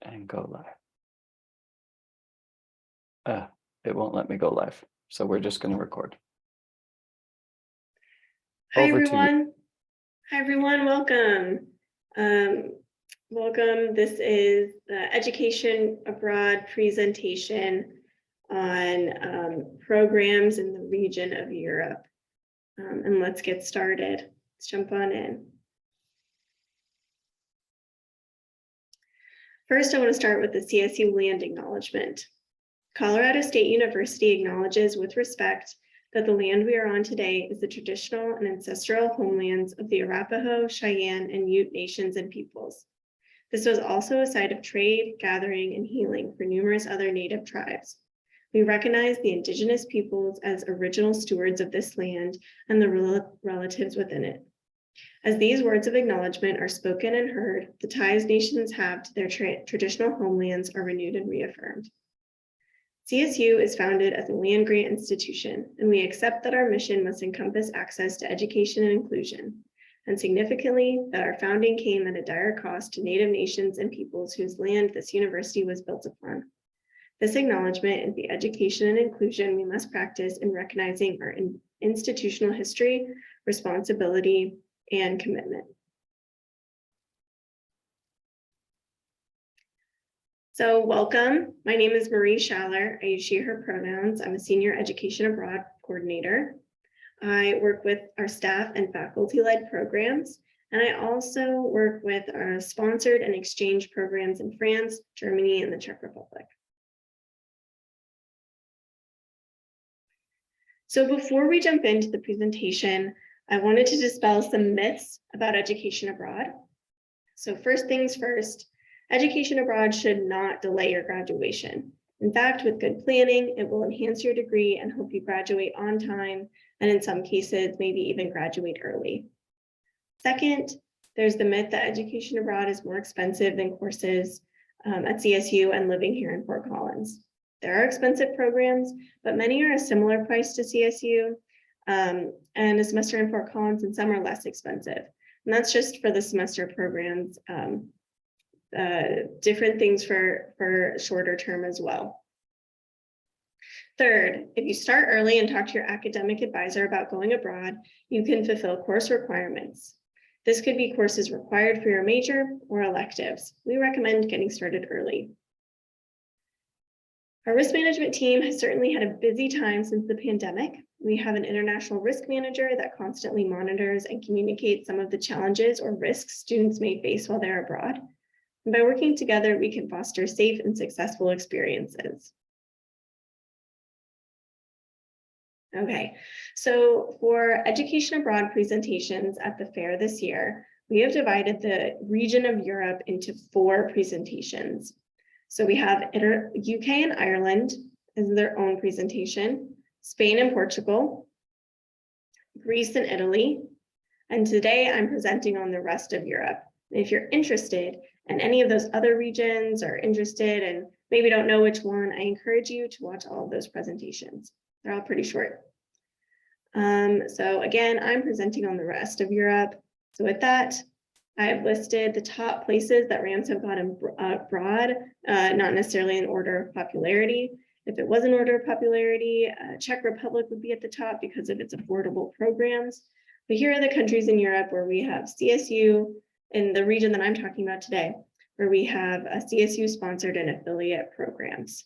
and go live. It won't let me go live, so we're just going to record. Hi Over to you. everyone. Hi everyone, welcome. Welcome. This is the Education Abroad presentation on programs in the region of Europe. And let's get started. Let's jump on in. First, I want to start with the CSU Land Acknowledgement. Colorado State University acknowledges with respect that the land we are on today is the traditional and ancestral homelands of the Arapaho, Cheyenne, and Ute nations and peoples. This was also a site of trade, gathering, and healing for numerous other Native tribes. We recognize the indigenous peoples as original stewards of this land and the relatives within it. As these words of acknowledgement are spoken and heard, the ties nations have to their traditional homelands are renewed and reaffirmed. CSU is founded as a land-grant institution, and we accept that our mission must encompass access to education and inclusion, and significantly, that our founding came at a dire cost to Native nations and peoples whose land this university was built upon. This acknowledgement is the education and inclusion we must practice in recognizing our institutional history, responsibility, and commitment. So welcome, my name is Marie Schaller. I use she, her pronouns. I'm a senior education abroad coordinator. I work with our staff and faculty-led programs, and I also work with our sponsored and exchange programs in France, Germany, and the Czech Republic. So before we jump into the presentation, I wanted to dispel some myths about education abroad. So first things first, education abroad should not delay your graduation. In fact, with good planning, it will enhance your degree and help you graduate on time, and in some cases, maybe even graduate early. Second, there's the myth that education abroad is more expensive than courses at CSU and living here in Fort Collins. There are expensive programs, but many are a similar price to CSU, and a semester in Fort Collins, and some are less expensive. And that's just for the semester programs. Different things for shorter term as well. Third, if you start early and talk to your academic advisor about going abroad, you can fulfill course requirements. This could be courses required for your major or electives. We recommend getting started early. Our risk management team has certainly had a busy time since the pandemic. We have an international risk manager that constantly monitors and communicates some of the challenges or risks students may face while they're abroad. And by working together, we can foster safe and successful experiences. Okay, so for education abroad presentations at the fair this year, we have divided the region of Europe into 4 presentations. So we have UK and Ireland as their own presentation, Spain and Portugal, Greece and Italy, and today I'm presenting on the rest of Europe. And if you're interested in any of those other regions or interested and maybe don't know which one, I encourage you to watch all of those presentations. They're all pretty short. So again, I'm presenting on the rest of Europe. So with that, I have listed the top places that RAMs have gotten abroad, not necessarily in order of popularity. If it was in order of popularity, Czech Republic would be at the top because of its affordable programs. But here are the countries in Europe where we have CSU in the region that I'm talking about today, where we have a CSU sponsored and affiliate programs.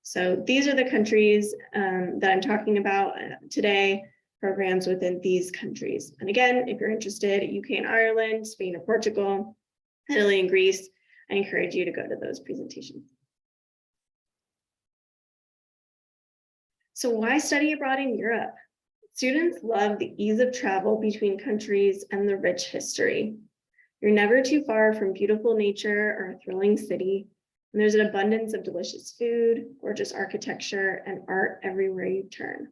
So these are the countries that I'm talking about today, programs within these countries. And again, if you're interested, UK and Ireland, Spain and Portugal, Italy and Greece, I encourage you to go to those presentations. So why study abroad in Europe? Students love the ease of travel between countries and the rich history. You're never too far from beautiful nature or a thrilling city, and there's an abundance of delicious food, gorgeous architecture, and art everywhere you turn.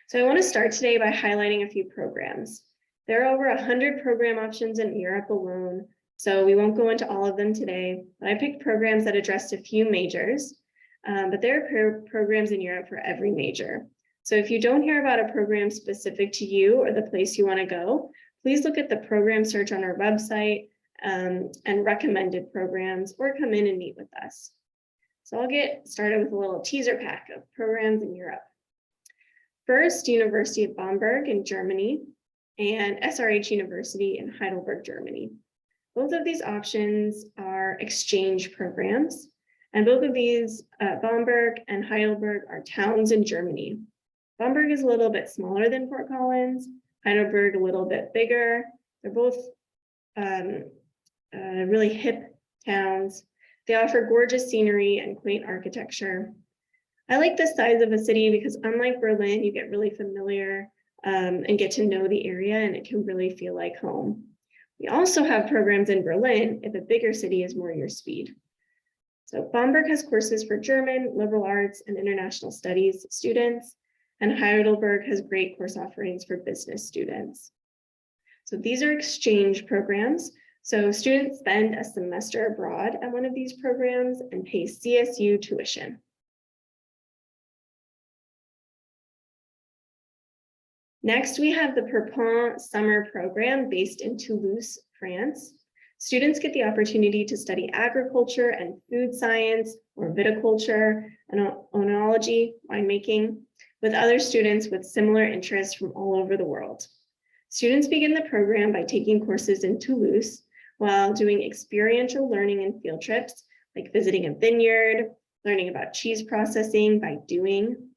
So I want to start today by highlighting a few programs. There are over 100 program options in Europe alone, so we won't go into all of them today, but I picked programs that addressed a few majors, but there are programs in Europe for every major. So if you don't hear about a program specific to you or the place you want to go, please look at the program search on our website and recommended programs, or come in and meet with us. So I'll get started with a little teaser pack of programs in Europe. First, University of Bamberg in Germany and SRH University in Heidelberg, Germany. Both of these options are exchange programs, and both of these, Bamberg and Heidelberg, are towns in Germany. Bamberg is a little bit smaller than Fort Collins, Heidelberg a little bit bigger. They're both really hip towns. They offer gorgeous scenery and quaint architecture. I like the size of a city because, unlike Berlin, you get really familiar and get to know the area, and it can really feel like home. We also have programs in Berlin if a bigger city is more your speed. So Bamberg has courses for German, liberal arts, and international studies students, and Heidelberg has great course offerings for business students. So these are exchange programs. So students spend a semester abroad at one of these programs and pay CSU tuition. Next, we have the Purpon summer program based in Toulouse, France. Students get the opportunity to study agriculture and food science, or viticulture and oenology, winemaking, with other students with similar interests from all over the world. Students begin the program by taking courses in Toulouse while doing experiential learning and field trips, like visiting a vineyard, learning about cheese processing by doing,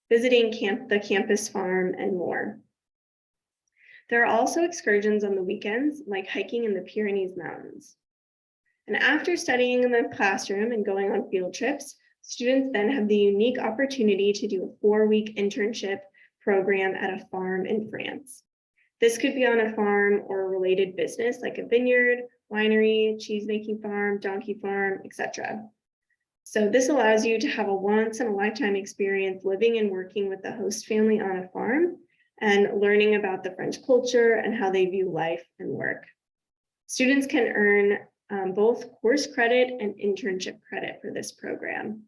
visiting the campus farm, and more. There are also excursions on the weekends, like hiking in the Pyrenees Mountains. And after studying in the classroom and going on field trips, students then have the unique opportunity to do a 4-week internship program at a farm in France. This could be on a farm or a related business like a vineyard, winery, cheese-making farm, donkey farm, etc. So this allows you to have a once-in-a-lifetime experience living and working with the host family on a farm and learning about the French culture and how they view life and work. Students can earn both course credit and internship credit for this program.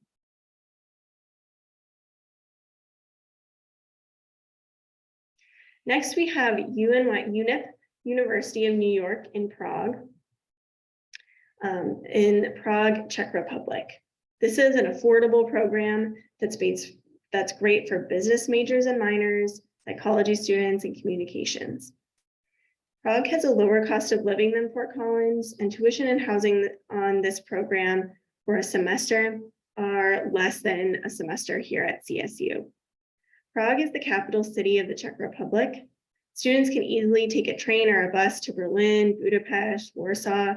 Next, we have UNIP, University of New York in Prague, Czech Republic. This is an affordable program that's great for business majors and minors, psychology students, and communications. Prague has a lower cost of living than Fort Collins, and tuition and housing on this program for a semester are less than a semester here at CSU. Prague is the capital city of the Czech Republic. Students can easily take a train or a bus to Berlin, Budapest, Warsaw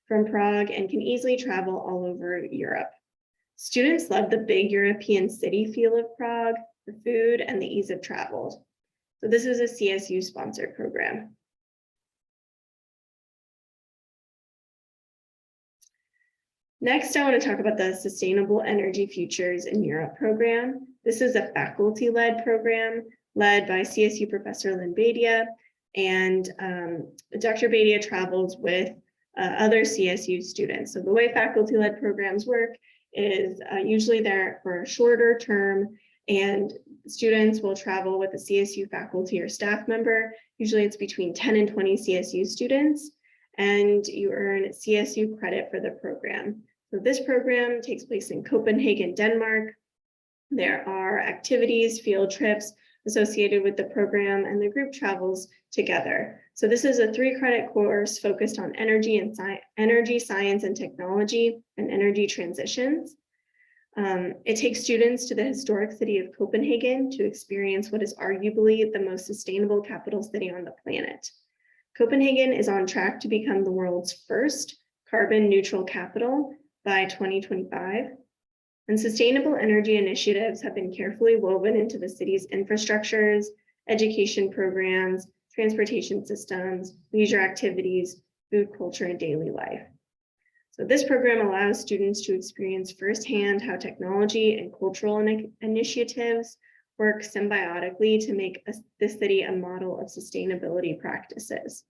from Prague, and can easily travel all over Europe. Students love the big European city feel of Prague, the food, and the ease of travel. So this is a CSU sponsored program. Next, I want to talk about the Sustainable Energy Futures in Europe program. This is a faculty-led program led by CSU Professor Lynn Badia, and Dr. Badia travels with other CSU students. So the way faculty-led programs work is usually they're for a shorter term, and students will travel with a CSU faculty or staff member. Usually it's between 10 and 20 CSU students, and you earn CSU credit for the program. So this program takes place in Copenhagen, Denmark. There are activities, field trips associated with the program, and the group travels together. So this is a 3-credit course focused on energy and energy science and technology and energy transitions. It takes students to the historic city of Copenhagen to experience what is arguably the most sustainable capital city on the planet. Copenhagen is on track to become the world's first carbon neutral capital by 2025. And sustainable energy initiatives have been carefully woven into the city's infrastructures, education programs, transportation systems, leisure activities, food culture, and daily life. So this program allows students to experience firsthand how technology and cultural initiatives work symbiotically to make the city a model of sustainability practices.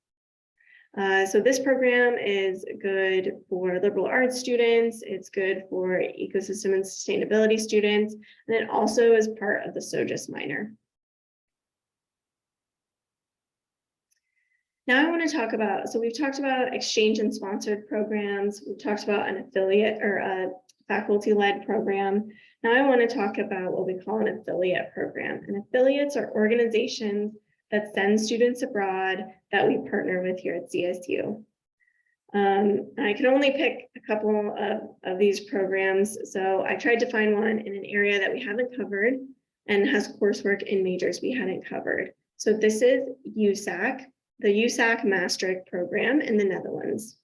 So this program is good for liberal arts students, it's good for ecosystem and sustainability students, and it also is part of the SOGIS minor. Now I want to talk about, so we've talked about exchange and sponsored programs. We've talked about an affiliate or a faculty-led program. Now I want to talk about what we call an affiliate program. And affiliates are organizations that send students abroad that we partner with here at CSU. I can only pick a couple of these programs. So I tried to find one in an area that we haven't covered and has coursework in majors we hadn't covered. So this is Usac, the Usac Maastricht program in the Netherlands.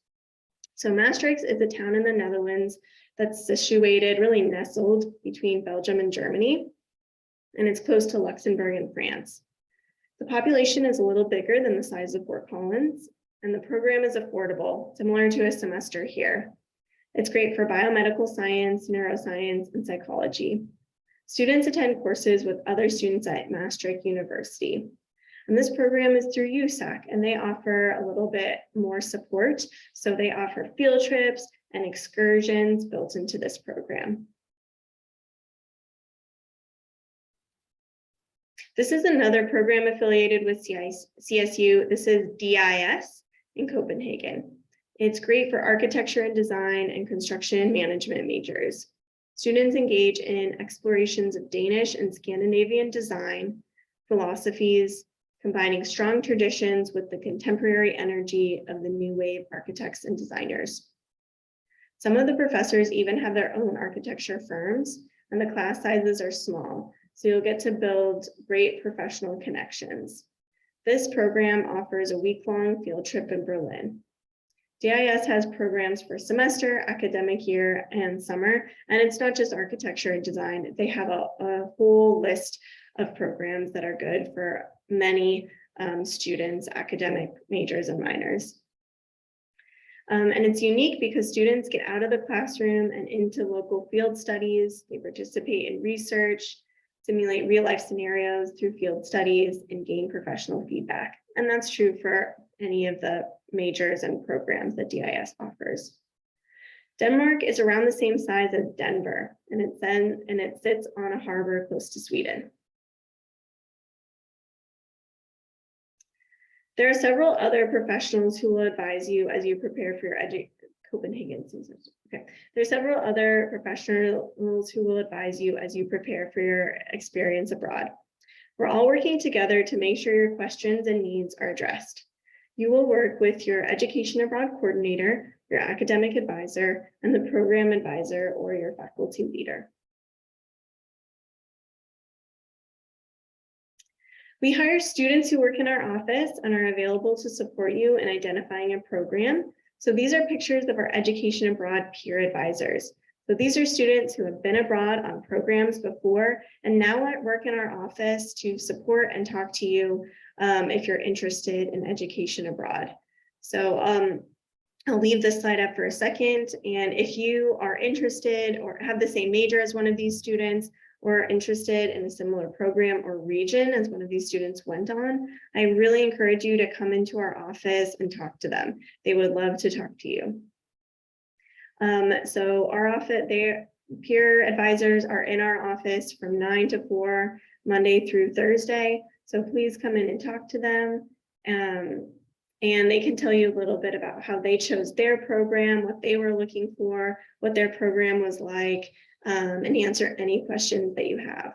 So Maastricht is a town in the Netherlands that's situated, really nestled between Belgium and Germany, and it's close to Luxembourg and France. The population is a little bigger than the size of Fort Collins, and the program is affordable, similar to a semester here. It's great for biomedical science, neuroscience, and psychology. Students attend courses with other students at Maastricht University. And this program is through Usac, and they offer a little bit more support. So they offer field trips and excursions built into this program. This is another program affiliated with CSU. This is DIS in Copenhagen. It's great for architecture and design and construction management majors. Students engage in explorations of Danish and Scandinavian design, philosophies, combining strong traditions with the contemporary energy of the new wave architects and designers. Some of the professors even have their own architecture firms, and the class sizes are small, so you'll get to build great professional connections. This program offers a week-long field trip in Berlin. DIS has programs for semester, academic year, and summer, and it's not just architecture and design. They have a whole list of programs that are good for many students, academic majors and minors. And it's unique because students get out of the classroom and into local field studies. They participate in research, simulate real life scenarios through field studies, and gain professional feedback. And that's true for any of the majors and programs that DIS offers. Denmark is around the same size as Denver, and it sits on a harbor close to Sweden. There are several other professionals who will advise you as you prepare for your Copenhagen. Okay. There are several other professionals who will advise you as you prepare for your experience abroad. We're all working together to make sure your questions and needs are addressed. You will work with your Education Abroad coordinator, your academic advisor, and the program advisor or your faculty leader. We hire students who work in our office and are available to support you in identifying a program. So these are pictures of our Education Abroad peer advisors. So these are students who have been abroad on programs before and now work in our office to support and talk to you if you're interested in education abroad. So I'll leave this slide up for a second. And if you are interested or have the same major as one of these students, or interested in a similar program or region as one of these students went on, I really encourage you to come into our office and talk to them. They would love to talk to you. So our office, their peer advisors are in our office from 9 to 4, Monday through Thursday. So please come in and talk to them. And they can tell you a little bit about how they chose their program, what they were looking for, what their program was like, and answer any questions that you have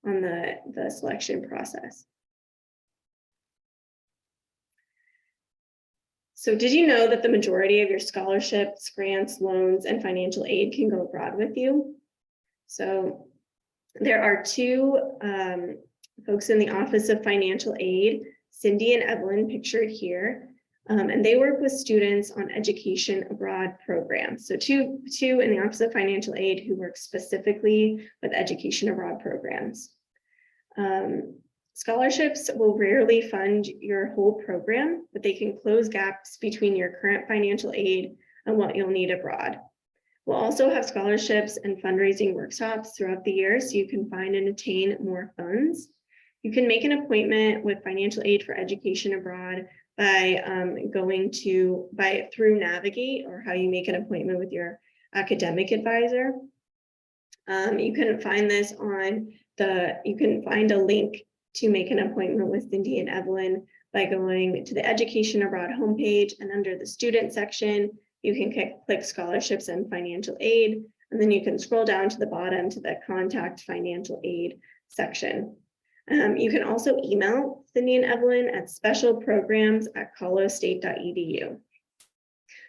on the selection process. So did you know that the majority of your scholarships, grants, loans, and financial aid can go abroad with you? So there are two folks in the Office of Financial Aid, Cindy and Evelyn, pictured here. And they work with students on education abroad programs. So two in the Office of Financial Aid who work specifically with education abroad programs. Scholarships will rarely fund your whole program, but they can close gaps between your current financial aid and what you'll need abroad. We'll also have scholarships and fundraising workshops throughout the year so you can find and attain more funds. You can make an appointment with financial aid for education abroad by through Navigate, or how you make an appointment with your academic advisor. You can find this on you can find a link to make an appointment with Cindy and Evelyn by going to the Education Abroad homepage, and under the student section, you can click scholarships and financial aid, and then you can scroll down to the bottom to the contact financial aid section. You can also email Cindy and Evelyn at specialprograms@colostate.edu.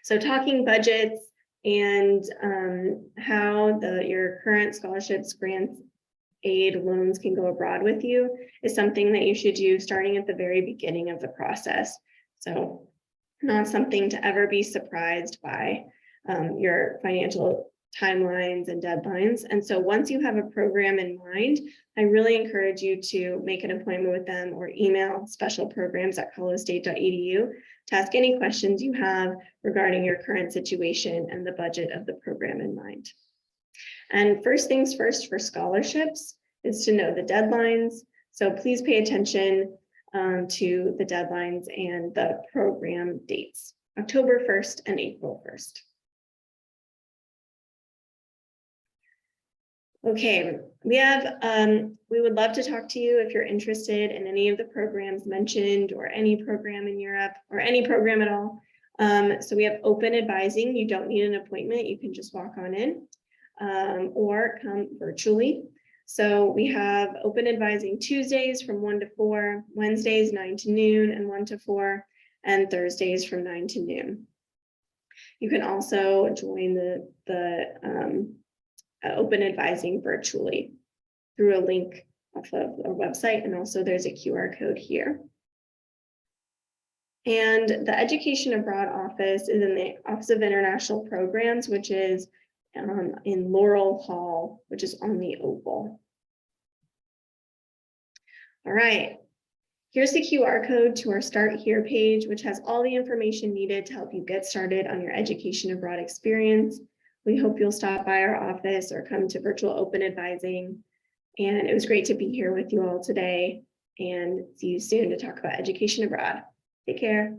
So talking budgets and how your current scholarships, grants, aid, loans can go abroad with you is something that you should do starting at the very beginning of the process. So not something to ever be surprised by your financial timelines and deadlines. And so once you have a program in mind, I really encourage you to make an appointment with them or email specialprograms@colostate.edu to ask any questions you have regarding your current situation and the budget of the program in mind. And first things first for scholarships is to know the deadlines. So please pay attention to the deadlines and the program dates, October 1st and April 1st. Okay, we would love to talk to you if you're interested in any of the programs mentioned or any program in Europe or any program at all. So we have open advising. You don't need an appointment. You can just walk on in or come virtually. So we have open advising Tuesdays from 1 to 4, Wednesdays 9 to noon and 1 to 4, and Thursdays from 9 to noon. You can also join the open advising virtually through a link off of our website, and also there's a QR code here. And the Education Abroad office is in the Office of International Programs, which is in Laurel Hall, which is on the Oval. All right, here's the QR code to our Start Here page, which has all the information needed to help you get started on your Education Abroad experience. We hope you'll stop by our office or come to virtual open advising. And it was great to be here with you all today, and see you soon to talk about education abroad. Take care.